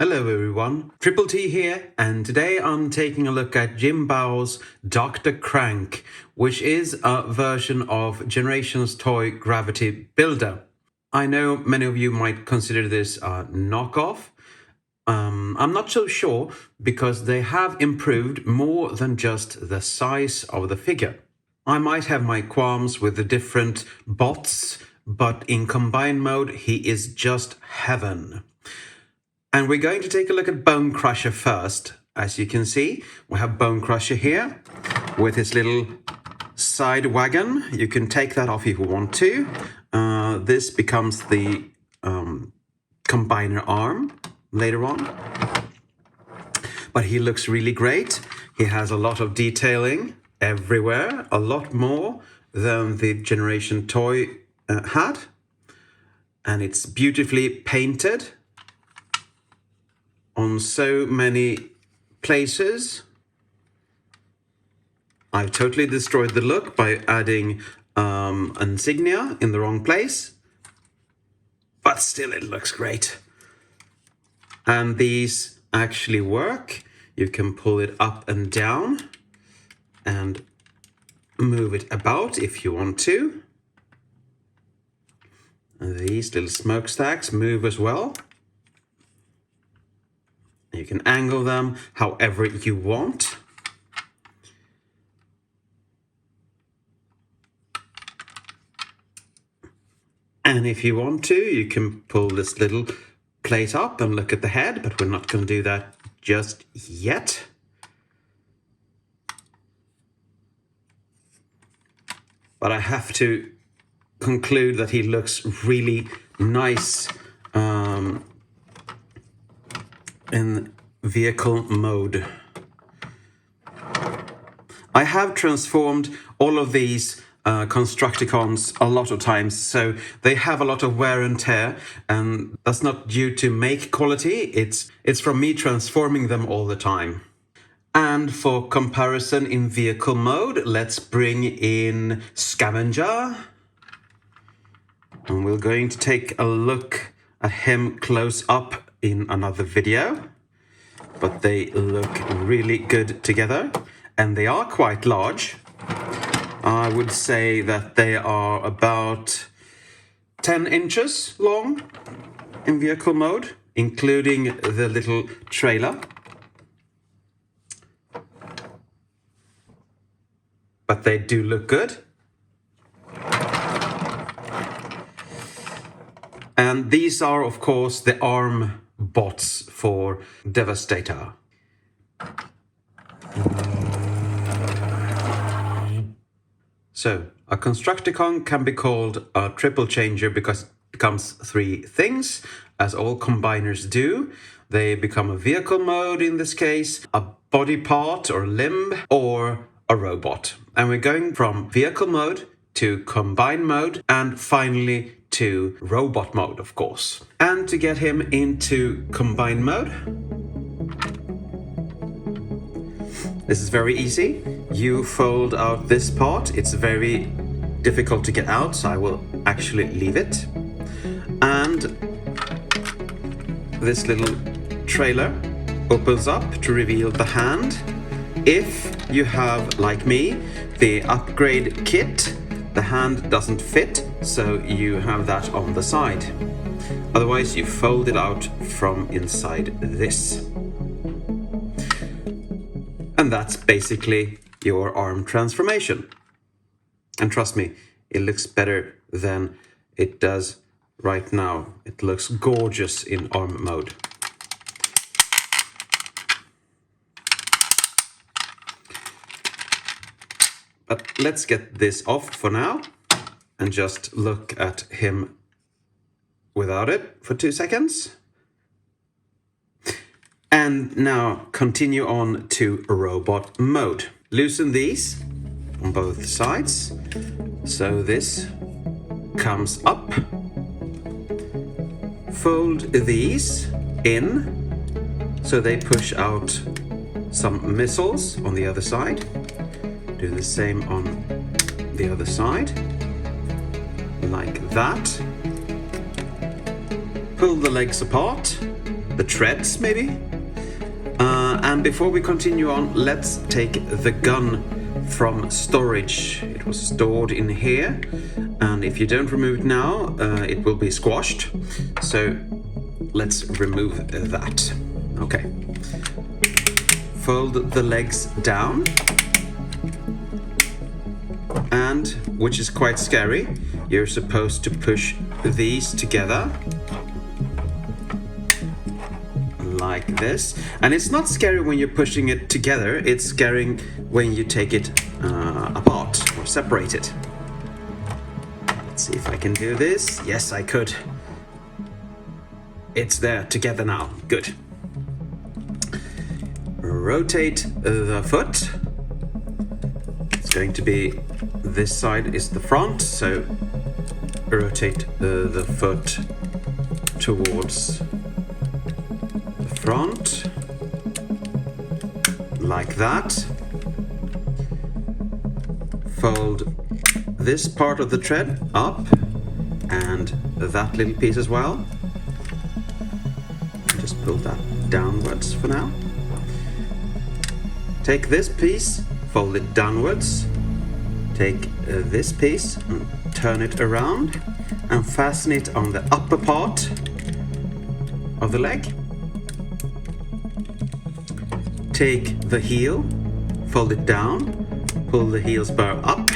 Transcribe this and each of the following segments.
Hello everyone, Triple T here, and today I'm taking a look at Jinbao's Dr. Crank, which is a version of Generation's toy gravity builder. I know many of you might consider this a knockoff. I'm not so sure because they have improved more than just the size of the figure. I might have my qualms with the different bots, but in combined mode he is just heaven. And we're going to take a look at Bonecrusher first. As you can see, we have Bonecrusher here with his little side wagon. You can take that off if you want to. This becomes the combiner arm later on. But he looks really great. He has a lot of detailing everywhere, a lot more than the Generation toy had. And it's beautifully painted on so many places. I've totally destroyed the look by adding insignia in the wrong place, but still it looks great. And these actually work. You can pull it up and down and move it about if you want to. And these little smokestacks move as well. You can angle them however you want. And if you want to, you can pull this little plate up and look at the head, but we're not going to do that just yet. But I have to conclude that he looks really nice in vehicle mode. I have transformed all of these Constructicons a lot of times, so they have a lot of wear and tear, and that's not due to make quality, it's from me transforming them all the time. And for comparison in vehicle mode, let's bring in Scavenger. And we're going to take a look at him close up in another video, but they look really good together, and they are quite large. I would say that they are about 10 inches long in vehicle mode, including the little trailer. But they do look good. And these are, of course, the arm bots for Devastator. So, a Constructicon can be called a triple changer because it becomes three things, as all combiners do. They become a vehicle mode in this case, a body part or limb, or a robot. And we're going from vehicle mode to combine mode, and finally to robot mode, of course. And to get him into combine mode, this is very easy. You fold out this part. It's very difficult to get out, so I will actually leave it. And this little trailer opens up to reveal the hand. If you have, like me, the upgrade kit, the hand doesn't fit, so you have that on the side. Otherwise, you fold it out from inside this. And that's basically your arm transformation. And trust me, it looks better than it does right now. It looks gorgeous in arm mode. But let's get this off for now and just look at him without it for 2 seconds. And now continue on to robot mode. Loosen these on both sides. So this comes up. Fold these in so they push out some missiles on the other side. Do the same on the other side, like that. Pull the legs apart the treads maybe. And before we continue on, let's take the gun from storage. It was stored in here, and if you don't remove it now, it will be squashed. So let's remove that. Okay. Fold the legs down, and, which is quite scary, you're supposed to push these together like this. And it's not scary when you're pushing it together, it's scary when you take it apart or separate it. Let's see if I can do this. Yes, I could. It's there together now. Good. Rotate the foot. It's going to be, this side is the front, so rotate the foot towards the front, like that. Fold this part of the tread up, and that little piece as well. Just pull that downwards for now. Take this piece, fold it downwards. Take this piece and turn it around and fasten it on the upper part of the leg. Take the heel, fold it down, pull the heel spur up,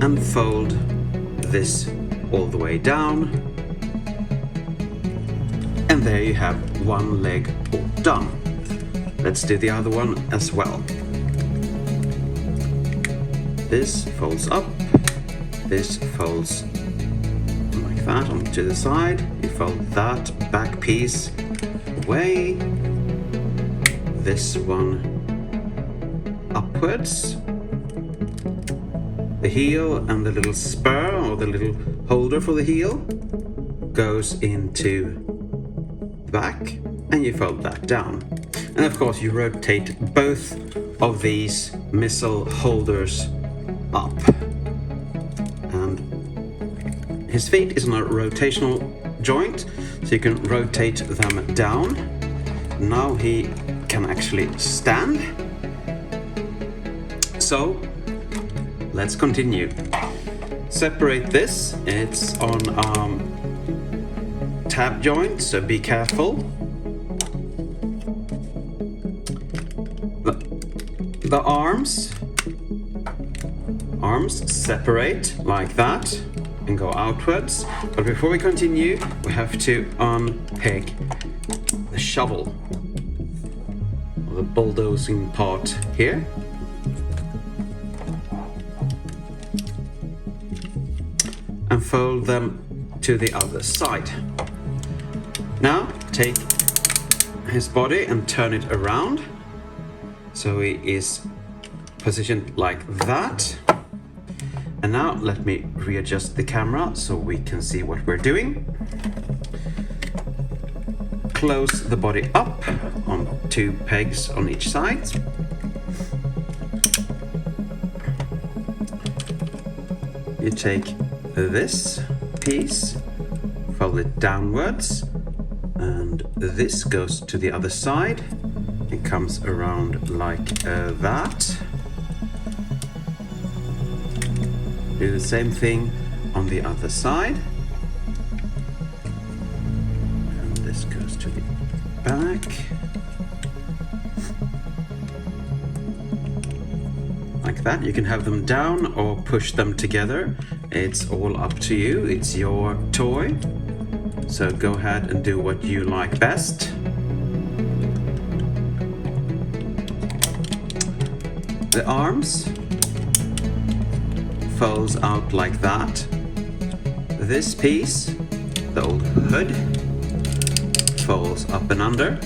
and fold this all the way down. And there you have one leg all done. Let's do the other one as well. This folds up, this folds like that onto the side. You fold that back piece away, this one upwards. The heel and the little spur, or the little holder for the heel, goes into the back, and you fold that down. And of course you rotate both of these missile holders up. And his feet is on a rotational joint, so you can rotate them down. Now he can actually stand. So let's continue. Separate this. It's on tab joint, so be careful. The arms separate like that and go outwards. But before we continue, we have to unpeg the shovel, or the bulldozing part here. And fold them to the other side. Now take his body and turn it around, so he is positioned like that. And now let me readjust the camera so we can see what we're doing. Close the body up on 2 pegs on each side. You take this piece, fold it downwards, and this goes to the other side. It comes around like that. Do the same thing on the other side. And this goes to the back. Like that. You can have them down or push them together. It's all up to you. It's your toy. So go ahead and do what you like best. The arms folds out like that. This piece, the old hood, folds up and under.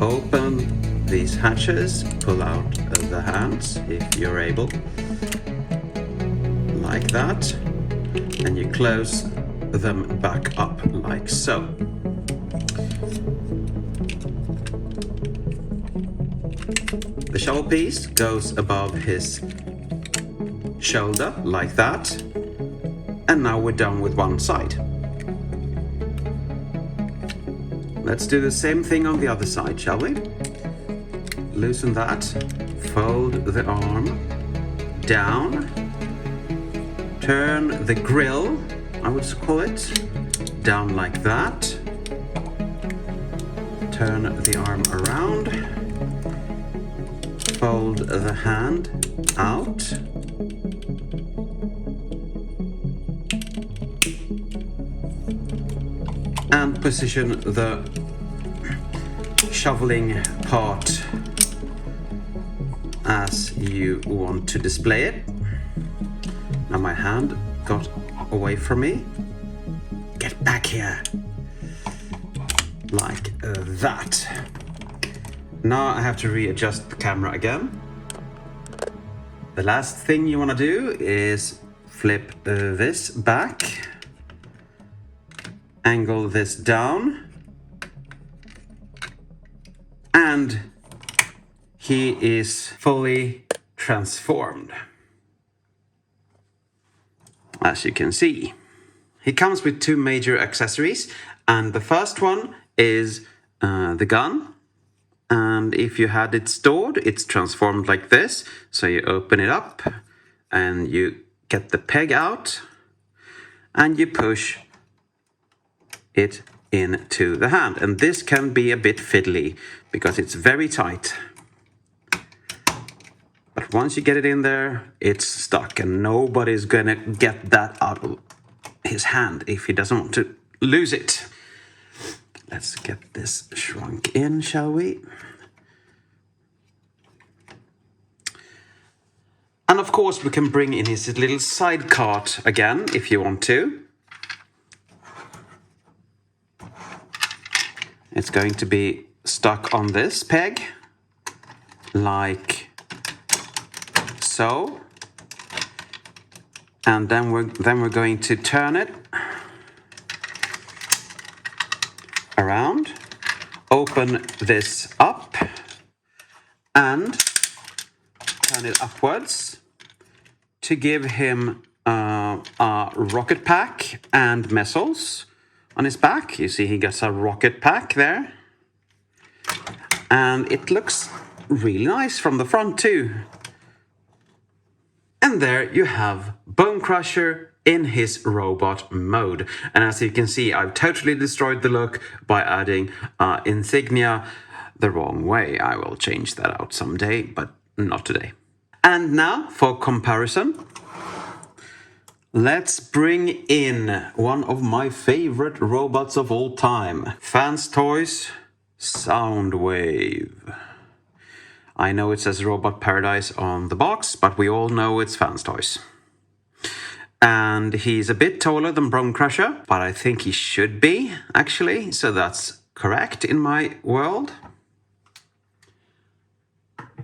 Open these hatches, pull out the hands if you're able, like that, and you close them back up like so. The shovel piece goes above his shoulder like that, and now we're done with one side. Let's do the same thing on the other side, shall we? Loosen that, fold the arm down, turn the grill, I would call it, down like that, turn the arm around, fold the hand out, and position the shoveling part as you want to display it. Now my hand got away from me. Get back here. Like that. Now I have to readjust the camera again. The last thing you want to do is flip this back. Angle this down. And he is fully transformed. As you can see. He comes with two major accessories, and the first one is the gun. And if you had it stored, it's transformed like this. So you open it up and you get the peg out and you push it into the hand. And this can be a bit fiddly because it's very tight. But once you get it in there, it's stuck and nobody's gonna get that out of his hand if he doesn't want to lose it. Let's get this shrunk in, shall we? And of course we can bring in his little side cart again if you want to. It's going to be stuck on this peg, like so. And then we're going to turn it around, open this up, and turn it upwards to give him a rocket pack and missiles on his back. You see he gets a rocket pack there. And it looks really nice from the front too. And there you have Bonecrusher in his robot mode. And as you can see, I've totally destroyed the look by adding insignia the wrong way. I will change that out someday, but not today. And now, for comparison, let's bring in one of my favorite robots of all time. Fans Toys Soundwave. I know it says Robot Paradise on the box, but we all know it's Fans Toys. And he's a bit taller than Bonecrusher, but I think he should be, actually, so that's correct in my world.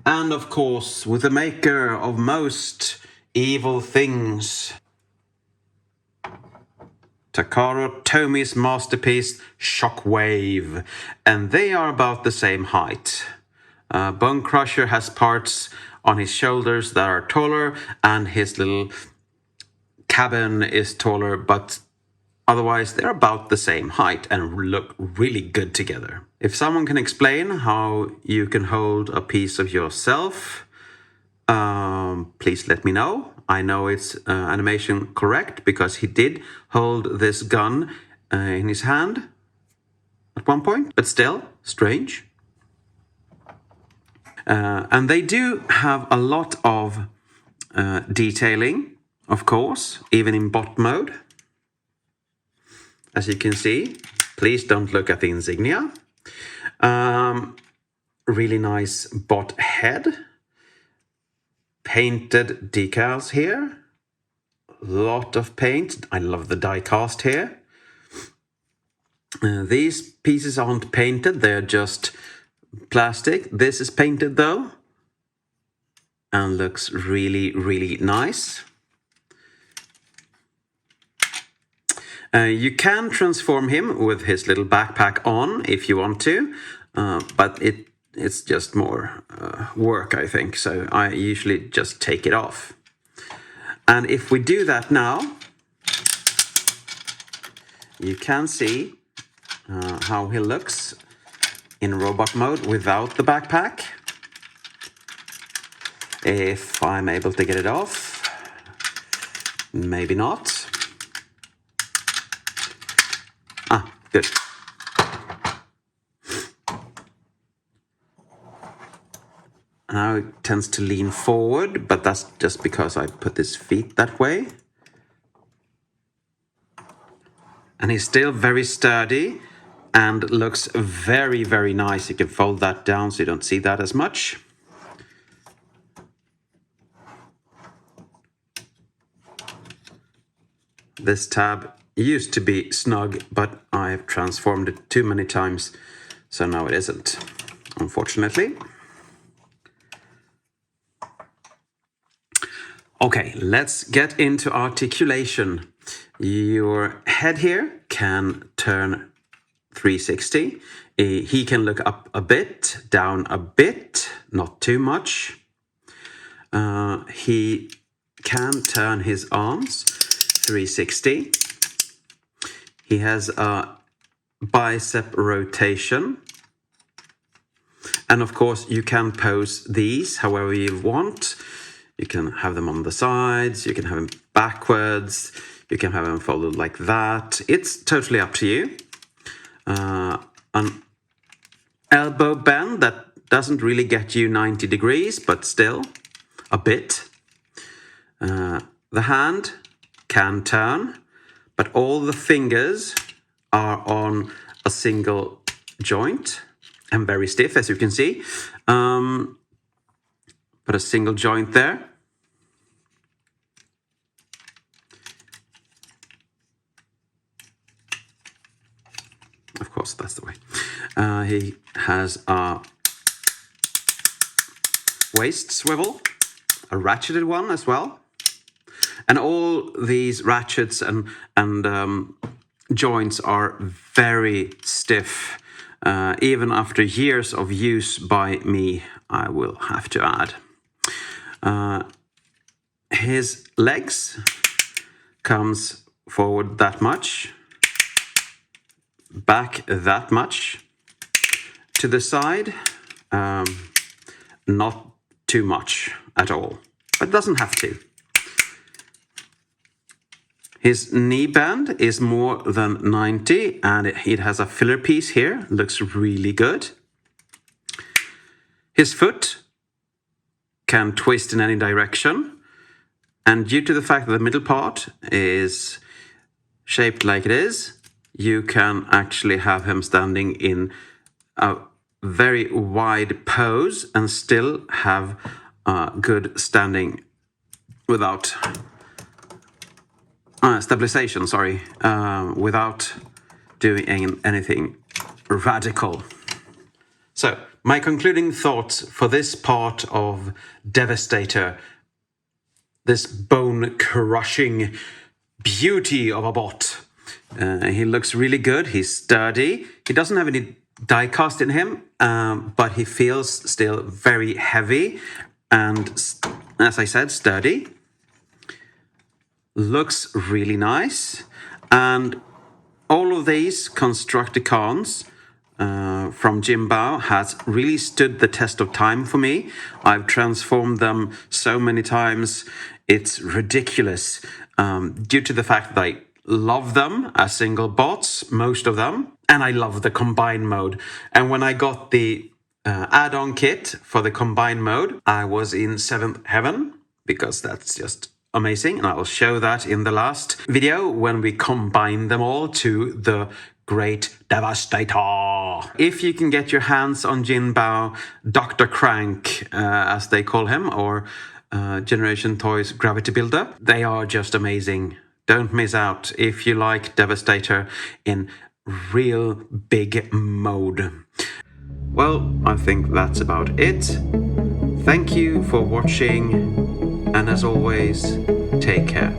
And of course, with the maker of most evil things, Takara Tomi's masterpiece, Shockwave. And they are about the same height. Bonecrusher has parts on his shoulders that are taller, and his little cabin is taller, but otherwise they're about the same height and look really good together. If someone can explain how you can hold a piece of yourself, please let me know. I know it's animation correct because he did hold this gun in his hand at one point, but still strange. And they do have a lot of detailing, of course, even in bot mode. As you can see, please don't look at the insignia. Really nice bot head. Painted decals here. Lot of paint. I love the die cast here. These pieces aren't painted, they're just plastic. This is painted though, and looks really, really nice. You can transform him with his little backpack on if you want to, but it's just more work, I think. So I usually just take it off. And if we do that now, you can see how he looks in robot mode without the backpack. If I'm able to get it off. Maybe not. Ah, good. Now it tends to lean forward, but that's just because I put his feet that way. And he's still very sturdy and looks very, very nice. You can fold that down so you don't see that as much. This tab used to be snug, but I've transformed it too many times, so now it isn't, unfortunately. Okay, let's get into articulation. Your head here can turn 360. He can look up a bit, down a bit, not too much. He can turn his arms 360. He has a bicep rotation. And of course, you can pose these however you want. You can have them on the sides, you can have them backwards, you can have them folded like that. It's totally up to you. An elbow bend that doesn't really get you 90 degrees, but still a bit. The hand can turn, but all the fingers are on a single joint and very stiff, as you can see. Put a single joint there. Of course, that's the way. He has a waist swivel, a ratcheted one as well. And all these ratchets and joints are very stiff. Even after years of use by me, I will have to add. His legs comes forward that much, back that much, to the side, not too much at all, but doesn't have to. His knee bend is more than 90, and it has a filler piece here. Looks really good. His foot can twist in any direction. And due to the fact that the middle part is shaped like it is, you can actually have him standing in a very wide pose and still have good standing without... stabilization, sorry, without doing anything radical. So, my concluding thoughts for this part of Devastator, this bone-crushing beauty of a bot. He looks really good, he's sturdy, he doesn't have any die-cast in him, but he feels still very heavy and, as I said, sturdy. Looks really nice, and all of these Constructicons from Jinbao has really stood the test of time for me. I've transformed them so many times, it's ridiculous. Due to the fact that I love them as single bots, most of them, and I love the combine mode. And when I got the add-on kit for the combine mode, I was in 7th heaven, because that's just amazing, and I will show that in the last video when we combine them all to the great Devastator. If you can get your hands on Jinbao, Dr. Crank, as they call him, or Generation Toys Gravity Builder, they are just amazing. Don't miss out if you like Devastator in real big mode. Well, I think that's about it. Thank you for watching. And as always, take care.